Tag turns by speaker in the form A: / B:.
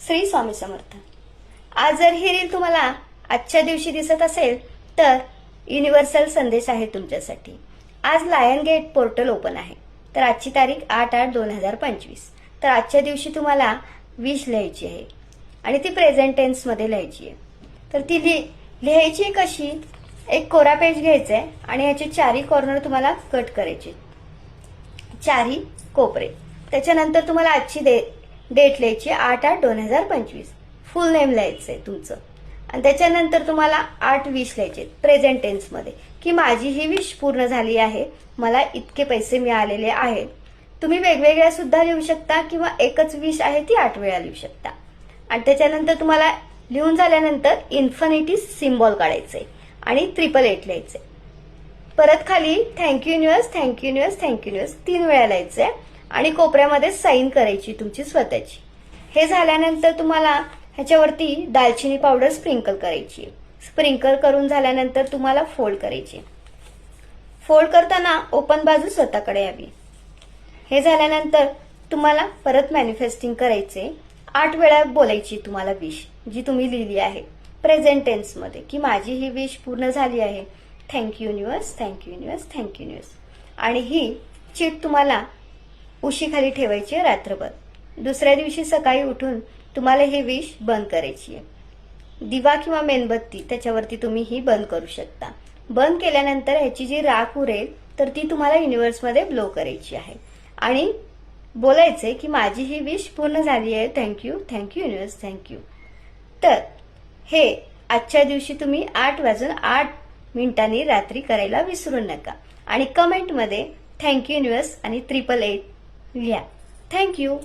A: श्री स्वामी समर्थ. आज जर ही रील तुम्हाला आजच्या दिवशी दिसत असेल तर युनिव्हर्सल संदेश आहे तुमच्यासाठी. आज लायन गेट पोर्टल ओपन आहे. तर आजची तारीख 8/8/2025. तर आजच्या दिवशी तुम्हाला विश लिहायची आहे आणि ती प्रेझेंट टेन्स मध्ये लिहायची आहे. तर ती लिहायची कशी? एक कोरा पेज घ्यायचा आहे आणि याचे चारही कॉर्नर तुम्हाला कट करायचे, चारही कोपरे. त्याच्यानंतर तुम्हाला आजची डेट लिहायची 8/8/2025. फुल नेम लिहायचंय तुमचं आणि त्याच्यानंतर तुम्हाला 8 विश लिहायचे प्रेझेंट टेन्स मध्ये की माझी ही विश पूर्ण झाली आहे, मला इतके पैसे मिळालेले आहेत. तुम्ही वेगवेगळ्या सुद्धा लिहू शकता किंवा एकच विश आहे ती 8 वेळा लिहू शकता. आणि त्याच्यानंतर तुम्हाला लिहून झाल्यानंतर इन्फिनिटी सिम्बॉल काढायचंय आणि 888 लिहायचंय. परत खाली thank you universe, thank you universe, thank you universe 3 वेळा लिहायचंय आणि कोपऱ्यामध्ये साईन करायची तुमची स्वतःची. हे झाल्यानंतर तुम्हाला ह्याच्यावरती दालचिनी पावडर स्प्रिंकल करायची. स्प्रिंकल करून झाल्यानंतर तुम्हाला फोल्ड करायची. फोल्ड करताना ओपन बाजू स्वतःकडे यावी. हे झाल्यानंतर तुम्हाला परत मॅनिफेस्टिंग करायचे. 8 वेळा बोलायची तुम्हाला विश जी तुम्ही लिहिली आहे प्रेझेंट टेन्स मध्ये की माझी ही विश पूर्ण झाली आहे. Thank you universe, thank you universe, thank you universe. आणि ही चीट तुम्हाला उशीखाली ठेवायची आहे रात्रभर. दुसऱ्या दिवशी सकाळी उठून तुम्हाला ही विश बंद करायची आहे. दिवा किंवा मेणबत्ती त्याच्यावरती तुम्ही ही बंद करू शकता. बंद केल्यानंतर ह्याची जी राख उरेल तर ती तुम्हाला युनिव्हर्समध्ये ब्लो करायची आहे आणि बोलायचंय की माझी ही विश पूर्ण झाली आहे. Thank you, thank you universe, thank you. तर हे आजच्या दिवशी तुम्ही 8:08 रात्री करायला विसरू नका आणि कमेंटमध्ये थँक्यू युनिव्हर्स आणि 888 लिहा. थँक्यू.